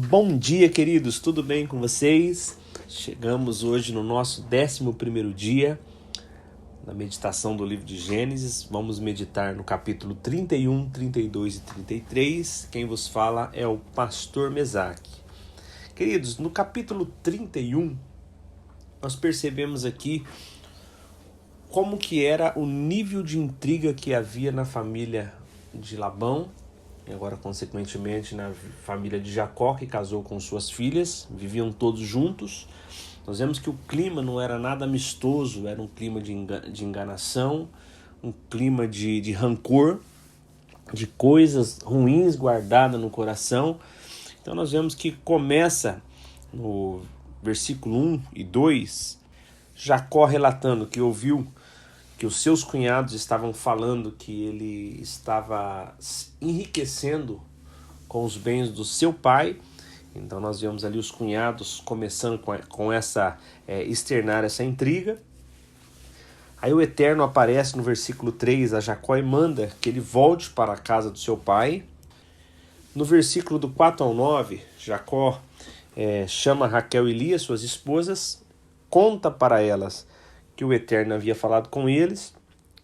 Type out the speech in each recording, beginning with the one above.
Bom dia, queridos, tudo bem com vocês? Chegamos hoje no nosso 11º dia na meditação do livro de Gênesis. Vamos meditar no capítulo 31, 32 e 33. Quem vos fala é o pastor Mesaque. Queridos, no capítulo 31, nós percebemos aqui como que era o nível de intriga que havia na família de Labão, e agora consequentemente na família de Jacó, que casou com suas filhas, viviam todos juntos. Nós vemos que o clima não era nada amistoso, era um clima de enganação, um clima de rancor, de coisas ruins guardadas no coração. Então nós vemos que começa no versículo 1 e 2, Jacó relatando que ouviu que os seus cunhados estavam falando que ele estava enriquecendo com os bens do seu pai. Então nós vemos ali os cunhados começando com externar essa intriga. Aí o Eterno aparece no versículo 3 a Jacó e manda que ele volte para a casa do seu pai. No versículo do 4 ao 9, Jacó chama Raquel e Lia, suas esposas, conta para elas que o Eterno havia falado com eles.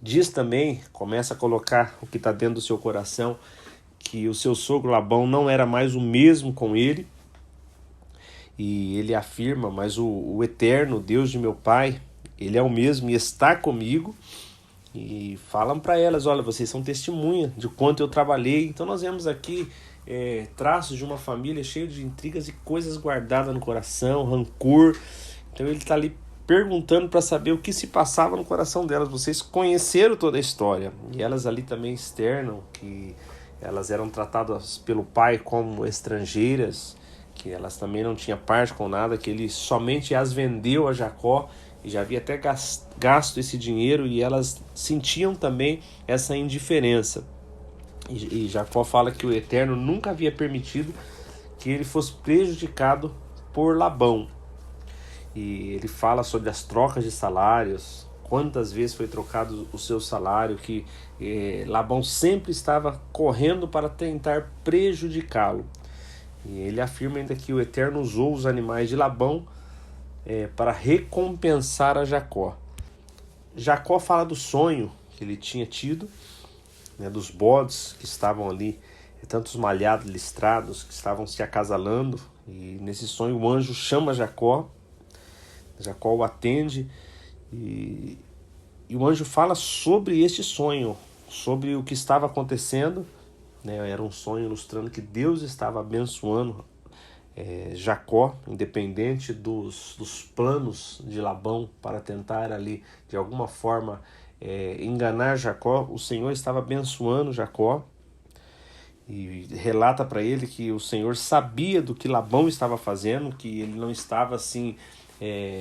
Diz também, começa a colocar o que está dentro do seu coração, que o seu sogro Labão não era mais o mesmo com ele. E ele afirma, mas o Eterno, Deus de meu pai, ele é o mesmo e está comigo. E falam para elas, olha, vocês são testemunha de quanto eu trabalhei. Então nós vemos aqui traços de uma família cheia de intrigas e coisas guardadas no coração, rancor. Então ele está ali perguntando para saber o que se passava no coração delas. Vocês conheceram toda a história. E elas ali também externam que elas eram tratadas pelo pai como estrangeiras, que elas também não tinham parte com nada, que ele somente as vendeu a Jacó e já havia até gasto esse dinheiro, e elas sentiam também essa indiferença. E Jacó fala que o Eterno nunca havia permitido que ele fosse prejudicado por Labão. E ele fala sobre as trocas de salários, quantas vezes foi trocado o seu salário, que Labão sempre estava correndo para tentar prejudicá-lo. E ele afirma ainda que o Eterno usou os animais de Labão para recompensar a Jacó. Jacó fala do sonho que ele tinha tido, dos bodes que estavam ali, tantos malhados, listrados, que estavam se acasalando. E nesse sonho o anjo chama Jacó. Jacó o atende e o anjo fala sobre este sonho, sobre o que estava acontecendo. Era um sonho ilustrando que Deus estava abençoando Jacó, independente dos planos de Labão para tentar ali de alguma forma enganar Jacó. O Senhor estava abençoando Jacó e relata para ele que o Senhor sabia do que Labão estava fazendo, que ele não estava assim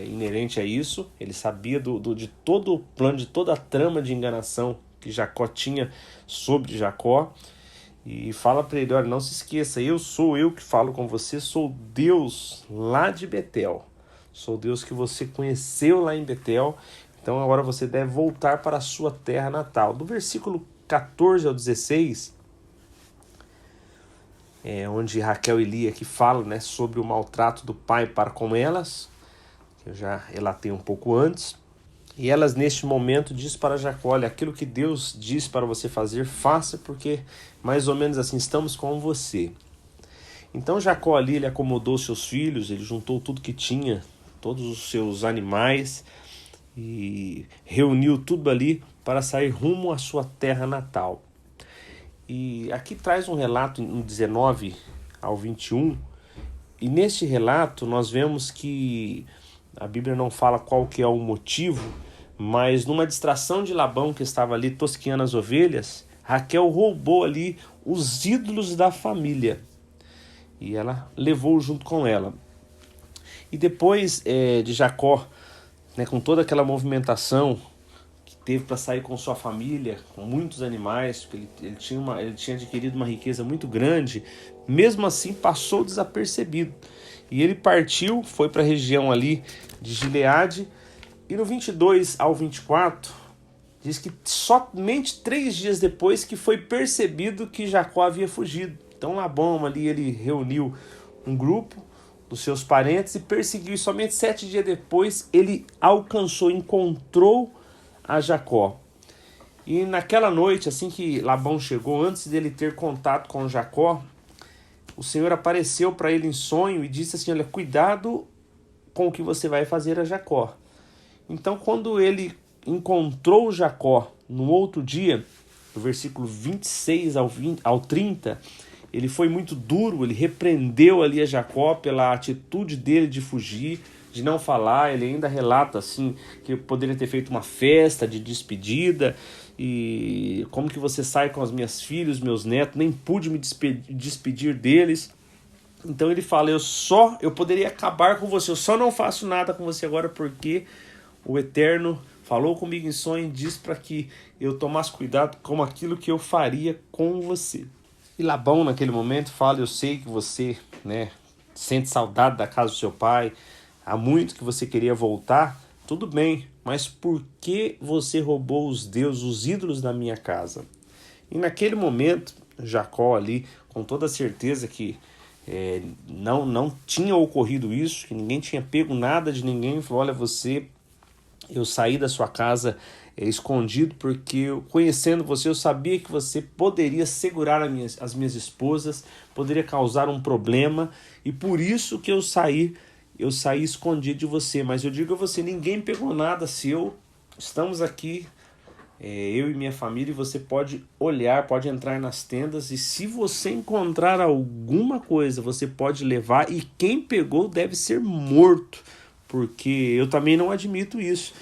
inerente a isso. Ele sabia de todo o plano, de toda a trama de enganação que Jacó tinha sobre Jacó. E fala para ele, olha, não se esqueça, sou eu que falo com você, sou Deus lá de Betel. Sou Deus que você conheceu lá em Betel. Então agora você deve voltar para a sua terra natal. Do versículo 14 ao 16, onde Raquel e Lia que falam sobre o maltrato do pai para com elas, que eu já relatei um pouco antes. E elas neste momento diz para Jacó, olha, aquilo que Deus diz para você fazer, faça, porque mais ou menos assim, estamos com você. Então Jacó ali, ele acomodou seus filhos, ele juntou tudo que tinha, todos os seus animais, e reuniu tudo ali para sair rumo à sua terra natal. E aqui traz um relato no 19 ao 21, e neste relato nós vemos que a Bíblia não fala qual que é o motivo, mas numa distração de Labão que estava ali tosqueando as ovelhas, Raquel roubou ali os ídolos da família e ela levou junto com ela. E depois de Jacó, com toda aquela movimentação que teve para sair com sua família, com muitos animais, porque ele tinha adquirido uma riqueza muito grande, mesmo assim passou desapercebido. E ele partiu, foi para a região ali de Gileade, e no 22 ao 24, diz que somente 3 dias depois que foi percebido que Jacó havia fugido. Então Labão ali, ele reuniu um grupo dos seus parentes e perseguiu. E somente 7 dias depois ele encontrou a Jacó. E naquela noite, assim que Labão chegou, antes dele ter contato com Jacó, o Senhor apareceu para ele em sonho e disse assim: olha, cuidado com o que você vai fazer a Jacó. Então, quando ele encontrou Jacó no outro dia, no versículo 26 ao 30, ele foi muito duro, ele repreendeu ali a Jacó pela atitude dele de fugir, de não falar. Ele ainda relata assim que eu poderia ter feito uma festa de despedida, e como que você sai com as minhas filhas, meus netos, nem pude me despedir deles. Então ele fala: eu poderia acabar com você, eu só não faço nada com você agora porque o Eterno falou comigo em sonho e disse para que eu tomasse cuidado com aquilo que eu faria com você. E Labão naquele momento fala: eu sei que você, sente saudade da casa do seu pai, há muito que você queria voltar, tudo bem, mas por que você roubou os deuses, os ídolos da minha casa? E naquele momento, Jacó ali, com toda certeza que não tinha ocorrido isso, que ninguém tinha pego nada de ninguém, falou: olha, eu saí da sua casa escondido porque, conhecendo você, eu sabia que você poderia segurar as minhas esposas, poderia causar um problema, e por isso que eu saí escondido de você. Mas eu digo a você, ninguém pegou nada seu, estamos aqui, eu e minha família, e você pode olhar, pode entrar nas tendas, e se você encontrar alguma coisa, você pode levar, e quem pegou deve ser morto, porque eu também não admito isso.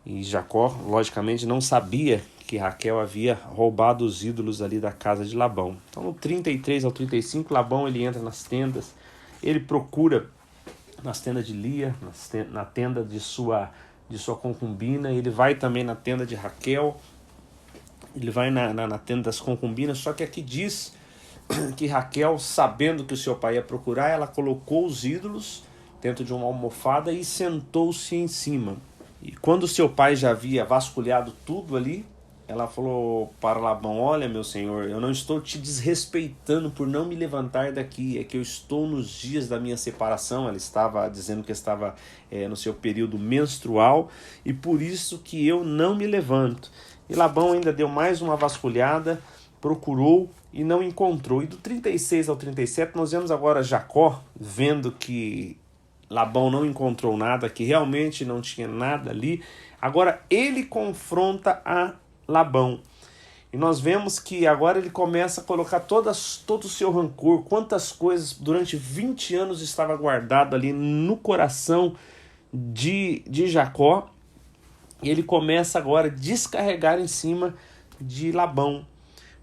E Jacó, logicamente, não sabia que Raquel havia roubado os ídolos ali da casa de Labão. Então, no 33 ao 35, Labão ele entra nas tendas, ele procura nas tendas de Lia, na tenda de sua concubina, ele vai também na tenda de Raquel, ele vai na tenda das concubinas, só que aqui diz que Raquel, sabendo que o seu pai ia procurar, ela colocou os ídolos dentro de uma almofada e sentou-se em cima. E quando o seu pai já havia vasculhado tudo ali, ela falou para Labão: olha, meu senhor, eu não estou te desrespeitando por não me levantar daqui, é que eu estou nos dias da minha separação. Ela estava dizendo que estava no seu período menstrual, e por isso que eu não me levanto. E Labão ainda deu mais uma vasculhada, procurou e não encontrou. E do 36 ao 37 nós vemos agora Jacó, vendo que Labão não encontrou nada, que realmente não tinha nada ali. Agora ele confronta a Labão. E nós vemos que agora ele começa a colocar todo o seu rancor, quantas coisas durante 20 anos estava guardado ali no coração de Jacó. E ele começa agora a descarregar em cima de Labão.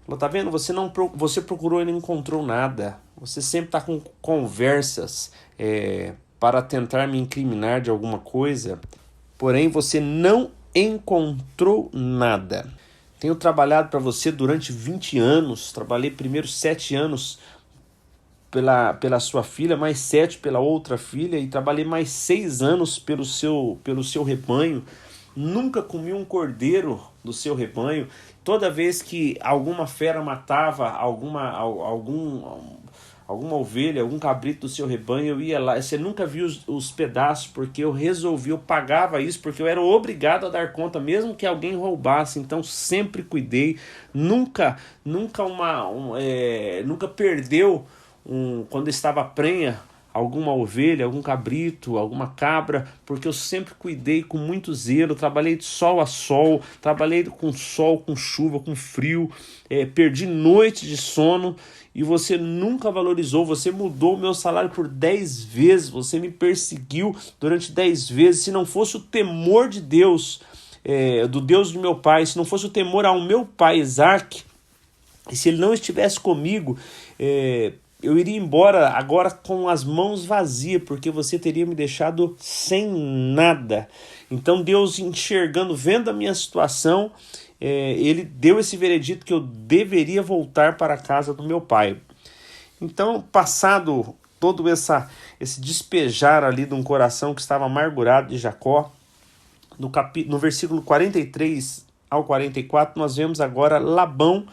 Falou: tá vendo? Você procurou e não encontrou nada. Você sempre está com conversas para tentar me incriminar de alguma coisa, porém você não encontrou nada. Tenho trabalhado para você durante 20 anos, trabalhei primeiro 7 anos pela sua filha, mais 7 pela outra filha, e trabalhei mais 6 anos pelo seu rebanho. Nunca comi um cordeiro do seu rebanho. Toda vez que alguma fera matava alguma ovelha, algum cabrito do seu rebanho, eu ia lá. Você nunca viu os pedaços, porque eu pagava isso, porque eu era obrigado a dar conta, mesmo que alguém roubasse. Então sempre cuidei, nunca perdeu quando estava prenha alguma ovelha, algum cabrito, alguma cabra, porque eu sempre cuidei com muito zelo, trabalhei de sol a sol, trabalhei com sol, com chuva, com frio, perdi noites de sono, e você nunca valorizou. Você mudou o meu salário por 10 vezes, você me perseguiu durante 10 vezes. Se não fosse o temor de Deus, do Deus do meu pai, se não fosse o temor ao meu pai Isaac, e se ele não estivesse comigo, eu iria embora agora com as mãos vazias, porque você teria me deixado sem nada. Então Deus, enxergando, vendo a minha situação, ele deu esse veredito que eu deveria voltar para a casa do meu pai. Então, passado todo esse despejar ali de um coração que estava amargurado de Jacó, no versículo 43 ao 44, nós vemos agora Labão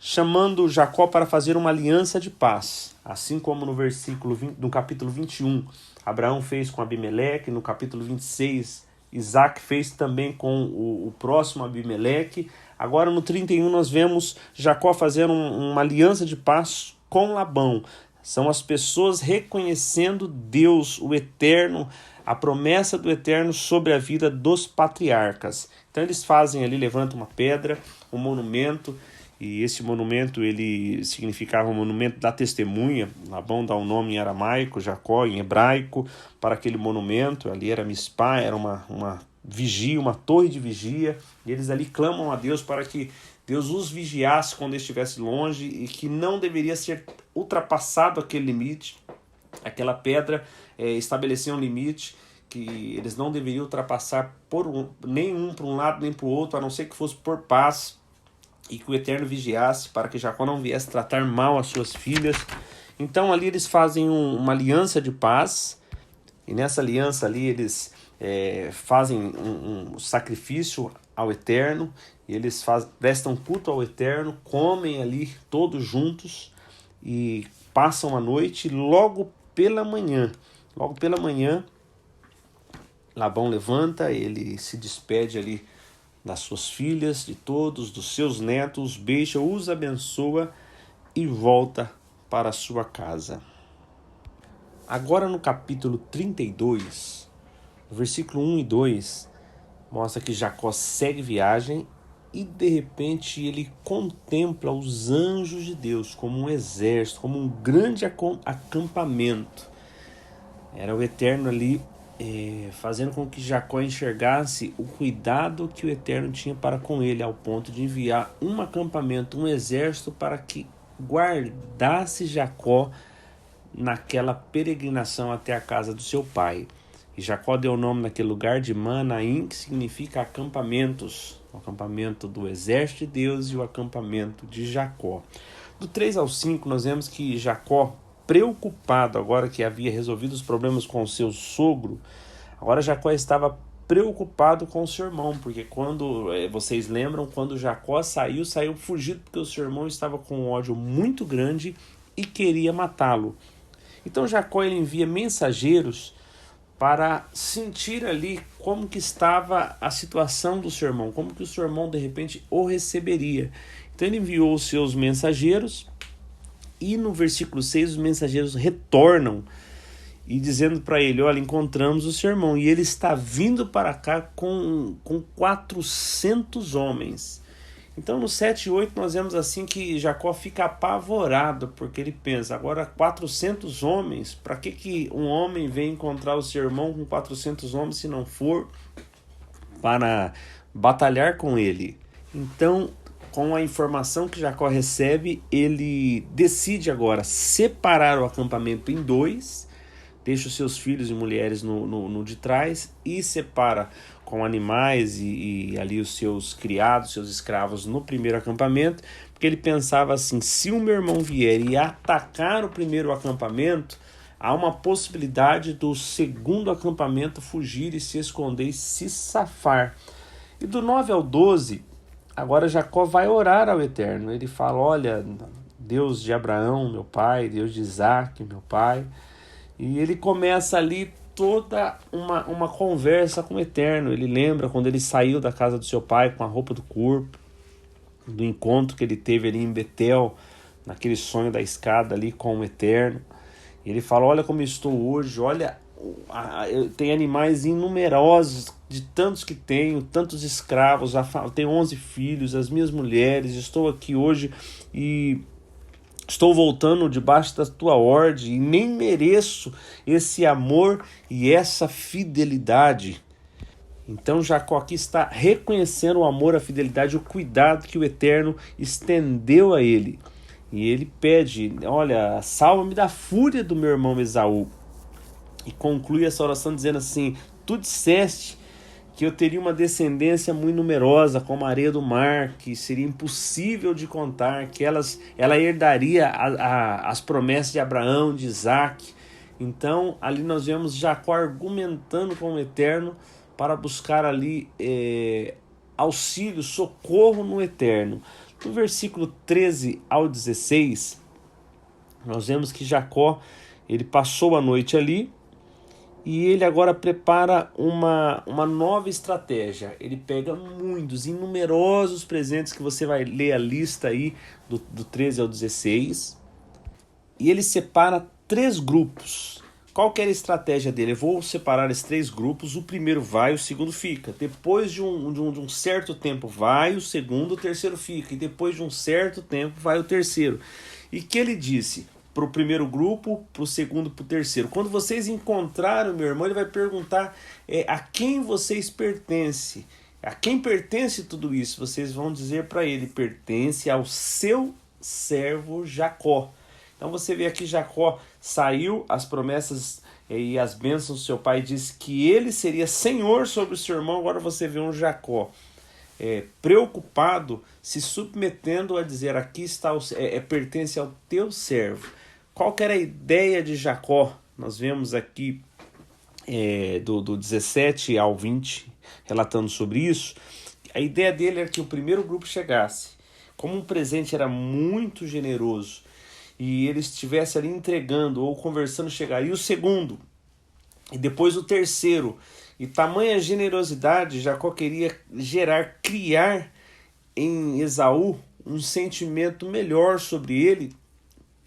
chamando Jacó para fazer uma aliança de paz. Assim como no capítulo 21, Abraão fez com Abimeleque, no capítulo 26, Isaac fez também com o próximo Abimeleque. Agora no 31 nós vemos Jacó fazendo uma aliança de paz com Labão. São as pessoas reconhecendo Deus, o Eterno, a promessa do Eterno sobre a vida dos patriarcas. Então eles fazem ali, levantam uma pedra, um monumento, e esse monumento ele significava um monumento da testemunha. Labão dá um nome em aramaico, Jacó em hebraico, para aquele monumento. Ali era Mispá, era uma vigia, uma torre de vigia, e eles ali clamam a Deus para que Deus os vigiasse quando estivesse longe e que não deveria ser ultrapassado aquele limite. Aquela pedra estabelecia um limite que eles não deveriam ultrapassar nenhum para um lado nem para o outro, a não ser que fosse por paz, e que o Eterno vigiasse para que Jacó não viesse tratar mal as suas filhas. Então ali eles fazem uma aliança de paz, e nessa aliança ali eles fazem um sacrifício ao Eterno, e eles prestam culto ao Eterno, comem ali todos juntos e passam a noite. Logo pela manhã, Labão levanta, ele se despede ali das suas filhas, de todos, dos seus netos, beija, os abençoa e volta para a sua casa. Agora no capítulo 32, no versículo 1 e 2, mostra que Jacó segue viagem e de repente ele contempla os anjos de Deus como um exército, como um grande acampamento. Era o Eterno ali fazendo com que Jacó enxergasse o cuidado que o Eterno tinha para com ele, ao ponto de enviar um acampamento, um exército para que guardasse Jacó naquela peregrinação até a casa do seu pai. E Jacó deu o nome naquele lugar de Manaim, que significa acampamentos, o acampamento do exército de Deus e o acampamento de Jacó. Do 3 ao 5 nós vemos que Jacó, preocupado agora que havia resolvido os problemas com o seu sogro, agora Jacó estava preocupado com o seu irmão, porque quando vocês lembram, quando Jacó saiu fugido, porque o seu irmão estava com um ódio muito grande e queria matá-lo. Então Jacó ele envia mensageiros para sentir ali como que estava a situação do seu irmão, como que o seu irmão de repente o receberia. Então ele enviou os seus mensageiros, e no versículo 6 os mensageiros retornam e dizendo para ele: olha, encontramos o seu irmão e ele está vindo para cá com 400 homens. Então no 7 e 8 nós vemos assim que Jacó fica apavorado, porque ele pensa: agora 400 homens, para que um homem vem encontrar o seu irmão com 400 homens se não for para batalhar com ele? Então, com a informação que Jacó recebe, ele decide agora separar o acampamento em dois, deixa os seus filhos e mulheres no de trás e separa com animais e ali os seus criados, seus escravos no primeiro acampamento, porque ele pensava assim: se o meu irmão vier e atacar o primeiro acampamento, há uma possibilidade do segundo acampamento fugir e se esconder e se safar. E do 9 ao 12, agora Jacó vai orar ao Eterno. Ele fala: olha, Deus de Abraão, meu pai, Deus de Isaac, meu pai. E ele começa ali toda uma conversa com o Eterno. Ele lembra quando ele saiu da casa do seu pai com a roupa do corpo, do encontro que ele teve ali em Betel, naquele sonho da escada ali com o Eterno. E ele fala: olha como eu estou hoje, olha, eu tenho animais inumerosos, de tantos que tenho, tantos escravos, eu tenho 11 filhos, as minhas mulheres, estou aqui hoje e estou voltando debaixo da tua ordem e nem mereço esse amor e essa fidelidade. Então Jacó aqui está reconhecendo o amor, a fidelidade, o cuidado que o Eterno estendeu a ele. E ele pede: olha, salva-me da fúria do meu irmão Esaú. E conclui essa oração dizendo assim: tu disseste que eu teria uma descendência muito numerosa, como a areia do mar, que seria impossível de contar, que ela herdaria as promessas de Abraão, de Isaac. Então ali nós vemos Jacó argumentando com o Eterno para buscar ali auxílio, socorro no Eterno. No versículo 13 ao 16, nós vemos que Jacó, ele passou a noite ali e ele agora prepara uma nova estratégia. Ele pega muitos, inumerosos presentes, que você vai ler a lista aí do 13 ao 16, e ele separa 3 grupos. Qual que era a estratégia dele? Eu vou separar esses 3 grupos, o primeiro vai, o segundo fica. Depois de um certo tempo vai, o segundo, o terceiro fica. E depois de um certo tempo vai o terceiro. E que ele disse para o primeiro grupo, para o segundo, para o terceiro: quando vocês encontrarem o meu irmão, ele vai perguntar a quem vocês pertencem. A quem pertence tudo isso? Vocês vão dizer para ele: pertence ao seu servo Jacó. Então você vê aqui, Jacó saiu, as promessas e as bênçãos do seu pai disse que ele seria senhor sobre o seu irmão. Agora você vê um Jacó preocupado, se submetendo a dizer: aqui está, pertence ao teu servo. Qual que era a ideia de Jacó? Nós vemos aqui do 17 ao 20, relatando sobre isso. A ideia dele era que o primeiro grupo chegasse, como um presente era muito generoso, e ele estivesse ali entregando ou conversando, chegaria o segundo, e depois o terceiro. E tamanha generosidade, Jacó queria criar em Esaú um sentimento melhor sobre ele,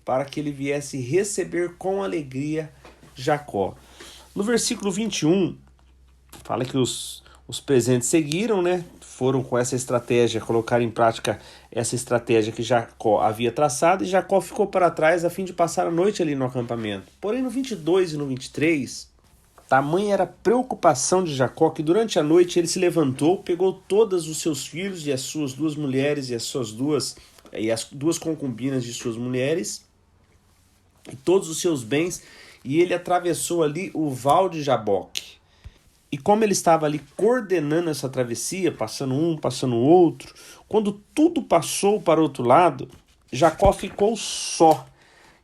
para que ele viesse receber com alegria Jacó. No versículo 21, fala que os presentes seguiram, né? Foram com essa estratégia, colocar em prática essa estratégia que Jacó havia traçado, e Jacó ficou para trás a fim de passar a noite ali no acampamento. Porém, no 22 e no 23, tamanha era a preocupação de Jacó que durante a noite ele se levantou, pegou todos os seus filhos e as suas 2 mulheres e as duas concubinas de suas mulheres e todos os seus bens, e ele atravessou ali o val de Jaboque. E como ele estava ali coordenando essa travessia, passando um, passando o outro, quando tudo passou para o outro lado, Jacó ficou só.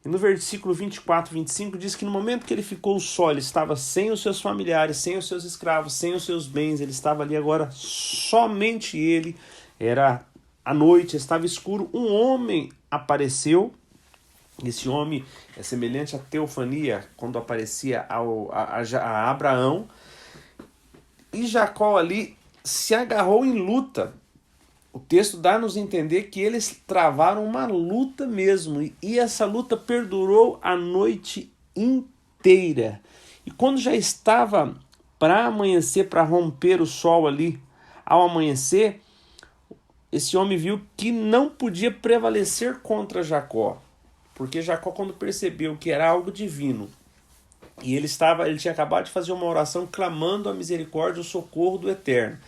E no versículo 24, 25 diz que no momento que ele ficou só, ele estava sem os seus familiares, sem os seus escravos, sem os seus bens, ele estava ali agora somente ele. Era a noite, estava escuro, um homem apareceu. Esse homem é semelhante à teofania quando aparecia a Abraão. E Jacó ali se agarrou em luta. O texto dá-nos a entender que eles travaram uma luta mesmo. E essa luta perdurou a noite inteira. E quando já estava para amanhecer, para romper o sol ali, ao amanhecer, esse homem viu que não podia prevalecer contra Jacó. Porque Jacó, quando percebeu que era algo divino, e ele tinha acabado de fazer uma oração clamando a misericórdia e o socorro do Eterno.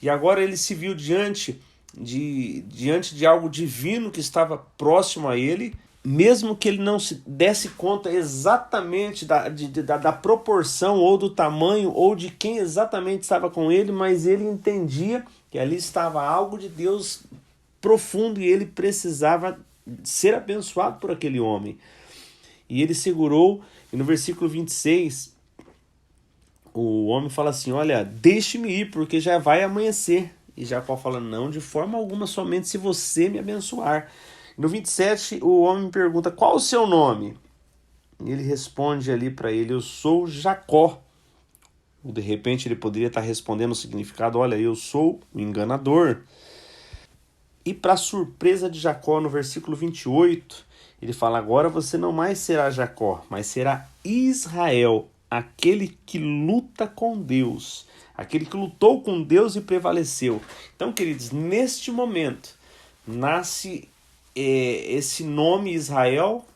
E agora ele se viu diante de algo divino que estava próximo a ele, mesmo que ele não se desse conta exatamente da proporção ou do tamanho ou de quem exatamente estava com ele, mas ele entendia que ali estava algo de Deus profundo e ele precisava ser abençoado por aquele homem. E ele segurou, e no versículo 26, o homem fala assim: olha, deixe-me ir, porque já vai amanhecer. E Jacó fala: não, de forma alguma, somente se você me abençoar. No 27, o homem pergunta: qual o seu nome? E ele responde ali para ele: eu sou Jacó. De repente ele poderia estar respondendo o significado: olha, eu sou o enganador. E para surpresa de Jacó, no versículo 28, ele fala: agora você não mais será Jacó, mas será Israel, aquele que luta com Deus, aquele que lutou com Deus e prevaleceu. Então, queridos, neste momento nasce esse nome Israel,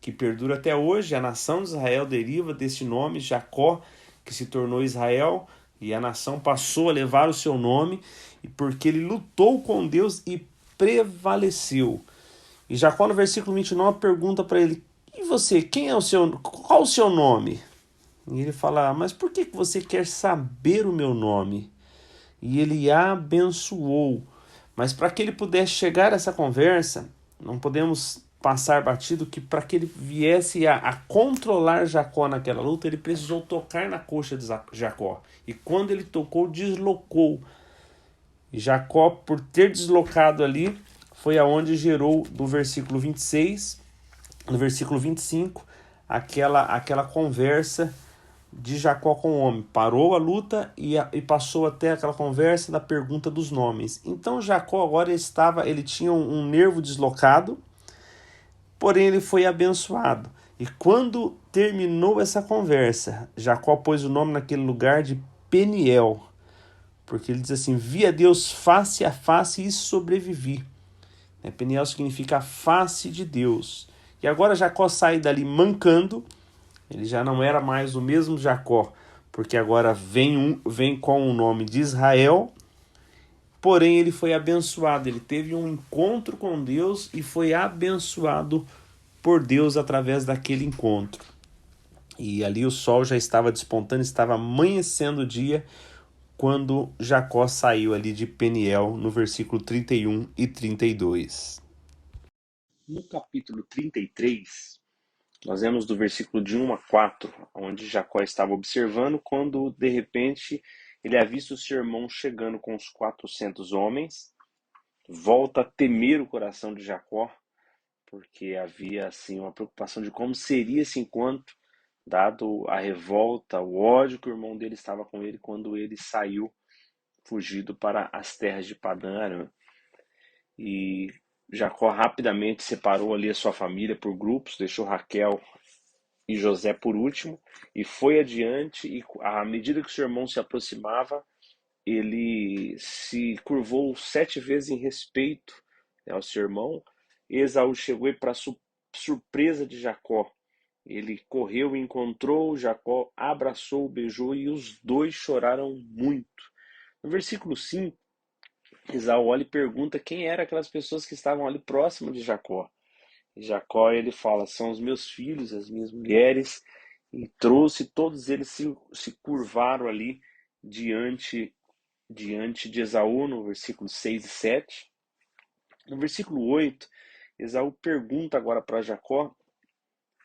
que perdura até hoje. A nação de Israel deriva desse nome, Jacó, que se tornou Israel, e a nação passou a levar o seu nome, porque ele lutou com Deus e prevaleceu. E Jacó, no versículo 29, pergunta para ele: e você, qual o seu nome? E ele fala: mas por que você quer saber o meu nome? E ele abençoou. Mas para que ele pudesse chegar a essa conversa, não podemos passar batido que para que ele viesse a controlar Jacó naquela luta, ele precisou tocar na coxa de Jacó. E quando ele tocou, deslocou. E Jacó, por ter deslocado ali, foi aonde gerou do versículo 26, no versículo 25, aquela conversa de Jacó com o homem. Parou a luta e passou até aquela conversa da pergunta dos nomes. Então Jacó agora ele tinha um nervo deslocado, porém ele foi abençoado. E quando terminou essa conversa, Jacó pôs o nome naquele lugar de Peniel, porque ele diz assim: vi a Deus face a face e sobrevivi. Peniel significa face de Deus. E agora Jacó sai dali mancando. Ele já não era mais o mesmo Jacó, porque agora vem com o nome de Israel. Porém ele foi abençoado, ele teve um encontro com Deus e foi abençoado por Deus através daquele encontro. E ali o sol já estava despontando, estava amanhecendo o dia, quando Jacó saiu ali de Peniel, no versículo 31 e 32. No capítulo 33, nós vemos do versículo de 1 a 4, onde Jacó estava observando, quando de repente ele avista o seu irmão chegando com os 400 homens, volta a temer o coração de Jacó, porque havia assim uma preocupação de como seria esse encontro, dado a revolta, o ódio que o irmão dele estava com ele quando ele saiu fugido para as terras de Padã Arã. E Jacó rapidamente separou ali a sua família por grupos, deixou Raquel e José por último, e foi adiante, e à medida que o seu irmão se aproximava, ele se curvou 7 vezes em respeito, né, ao seu irmão. Esaú chegou e, para surpresa de Jacó, ele correu e encontrou Jacó, abraçou, beijou, e os dois choraram muito. No versículo 5, Esaú olha e pergunta quem eram aquelas pessoas que estavam ali próximo de Jacó. E Jacó, ele fala: são os meus filhos, as minhas mulheres, e trouxe, todos eles se curvaram ali diante de Esaú, no versículo 6 e 7. No versículo 8, Esaú pergunta agora para Jacó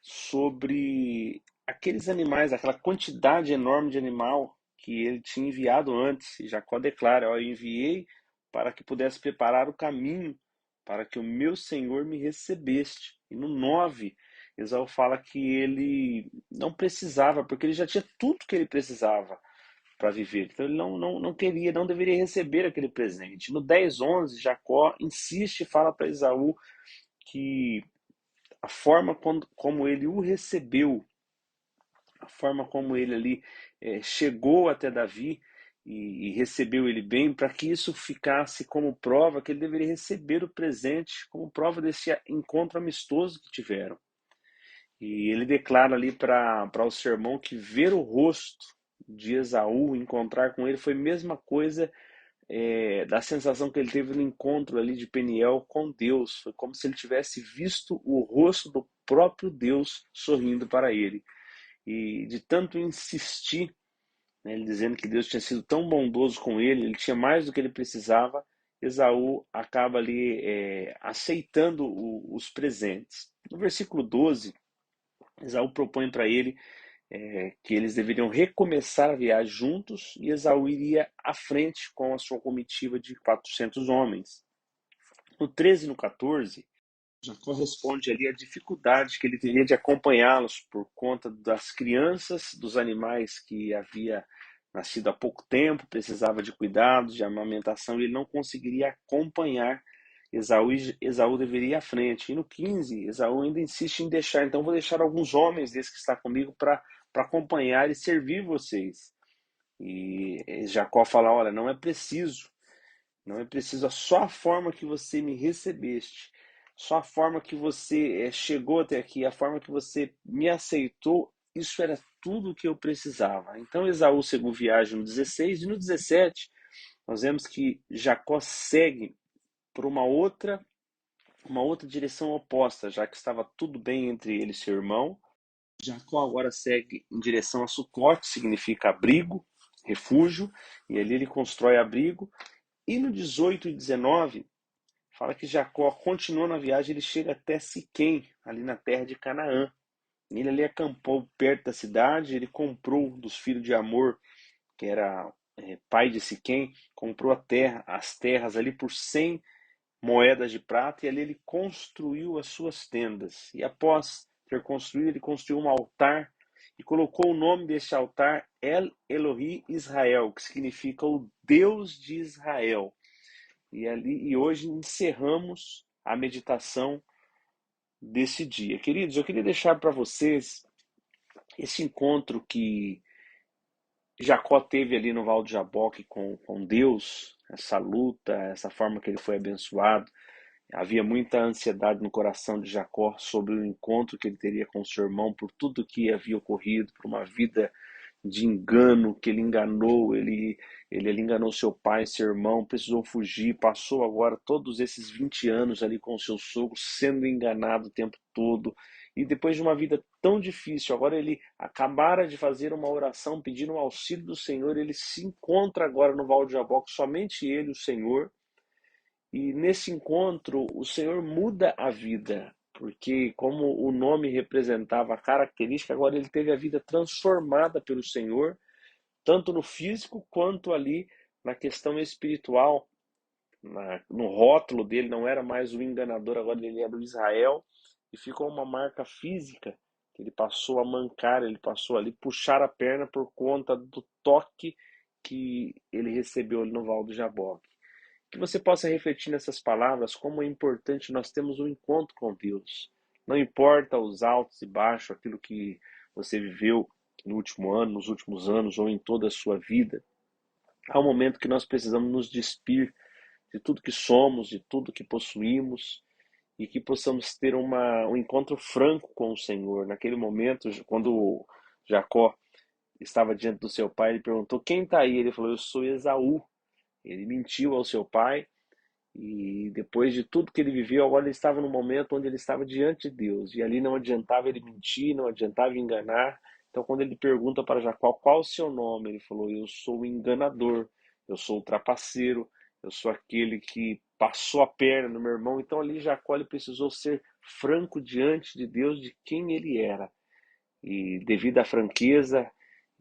sobre aqueles animais, aquela quantidade enorme de animal que ele tinha enviado antes. E Jacó declara: eu enviei para que pudesse preparar o caminho para que o meu senhor me recebeste. E no 9, Esaú fala que ele não precisava, porque ele já tinha tudo que ele precisava para viver. Então ele não queria, não deveria receber aquele presente. No 10, 11, Jacó insiste e fala para Esaú que a forma como ele o recebeu, a forma como ele ali chegou até Davi e recebeu ele bem, para que isso ficasse como prova que ele deveria receber o presente, como prova desse encontro amistoso que tiveram. E ele declara ali para o seu irmão que ver o rosto de Esaú, encontrar com ele, foi a mesma coisa da sensação que ele teve no encontro ali de Peniel com Deus. Foi como se ele tivesse visto o rosto do próprio Deus sorrindo para ele. E de tanto insistir, né, ele dizendo que Deus tinha sido tão bondoso com ele tinha mais do que ele precisava, Esaú acaba ali aceitando os presentes. No versículo 12, Esaú propõe para ele que eles deveriam recomeçar a viagem juntos, e Esaú iria à frente com a sua comitiva de 400 homens. No 13 e no 14, Jacó responde ali a dificuldade que ele teria de acompanhá-los por conta das crianças, dos animais que havia nascido há pouco tempo, precisava de cuidados, de amamentação, e ele não conseguiria acompanhar Esaú, e Esaú deveria ir à frente. E no 15, Esaú ainda insiste em deixar, então vou deixar alguns homens desse que está comigo para acompanhar e servir vocês. E Jacó fala: olha, não é preciso, só a forma que você me recebeste, só a forma que você chegou até aqui, a forma que você me aceitou, isso era tudo o que eu precisava. Então Esaú seguiu viagem no 16, e no 17 nós vemos que Jacó segue por uma outra direção oposta, já que estava tudo bem entre ele e seu irmão. Jacó agora segue em direção a Sucote, significa abrigo, refúgio, e ali ele constrói abrigo. E no 18 e 19, fala que Jacó continua na viagem, ele chega até Siquém, ali na terra de Canaã. Ele ali acampou perto da cidade, ele comprou dos filhos de Amor, que era pai de Siquém, comprou as terras ali por 100 moedas de prata, e ali ele construiu as suas tendas. E após ter construído, ele construiu um altar e colocou o nome deste altar El Elohi Israel, que significa o Deus de Israel. E hoje encerramos a meditação desse dia. Queridos, eu queria deixar para vocês esse encontro que Jacó teve ali no Val de Jaboque com Deus, essa luta, essa forma que ele foi abençoado. Havia muita ansiedade no coração de Jacó sobre o encontro que ele teria com seu irmão, por tudo que havia ocorrido, por uma vida de engano, que ele enganou, ele enganou seu pai, seu irmão, precisou fugir, passou agora todos esses 20 anos ali com o seu sogro, sendo enganado o tempo todo. E depois de uma vida tão difícil, agora ele acabara de fazer uma oração pedindo o auxílio do Senhor, ele se encontra agora no Val de Jaboque, somente ele, o Senhor. E nesse encontro, o Senhor muda a vida, porque como o nome representava a característica, agora ele teve a vida transformada pelo Senhor, tanto no físico quanto ali na questão espiritual. No rótulo dele não era mais o enganador, agora ele era o Israel, e ficou uma marca física, que ele passou a mancar, ele passou ali puxar a perna por conta do toque que ele recebeu ali no Val do Jaboque. Que você possa refletir nessas palavras, como é importante nós termos um encontro com Deus. Não importa os altos e baixos, aquilo que você viveu no último ano, nos últimos anos ou em toda a sua vida. Há um momento que nós precisamos nos despir de tudo que somos, de tudo que possuímos, e que possamos ter um encontro franco com o Senhor. Naquele momento, quando Jacó estava diante do seu pai, ele perguntou: quem está aí? Ele falou: eu sou Esaú. Ele mentiu ao seu pai, e depois de tudo que ele viveu, agora ele estava no momento onde ele estava diante de Deus. E ali não adiantava ele mentir, não adiantava enganar. Então, quando ele pergunta para Jacó qual o seu nome, ele falou: eu sou o enganador, eu sou o trapaceiro, eu sou aquele que passou a perna no meu irmão. Então, ali Jacó ele precisou ser franco diante de Deus de quem ele era. E devido à franqueza,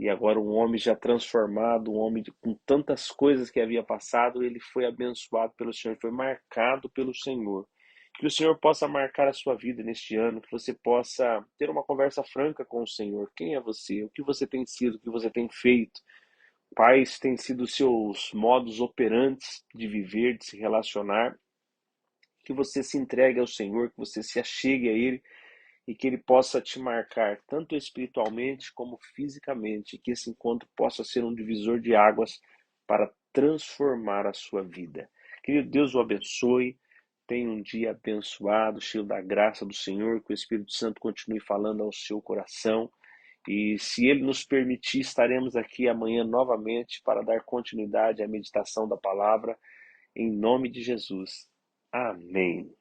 e agora um homem já transformado, um homem com tantas coisas que havia passado, ele foi abençoado pelo Senhor, foi marcado pelo Senhor. Que o Senhor possa marcar a sua vida neste ano, que você possa ter uma conversa franca com o Senhor. Quem é você? O que você tem sido? O que você tem feito? Quais têm sido os seus modos operantes de viver, de se relacionar? Que você se entregue ao Senhor, que você se achegue a Ele, e que ele possa te marcar tanto espiritualmente como fisicamente, e que esse encontro possa ser um divisor de águas para transformar a sua vida. Querido Deus, o abençoe. Tenha um dia abençoado, cheio da graça do Senhor, que o Espírito Santo continue falando ao seu coração. E se Ele nos permitir, estaremos aqui amanhã novamente para dar continuidade à meditação da palavra, em nome de Jesus. Amém.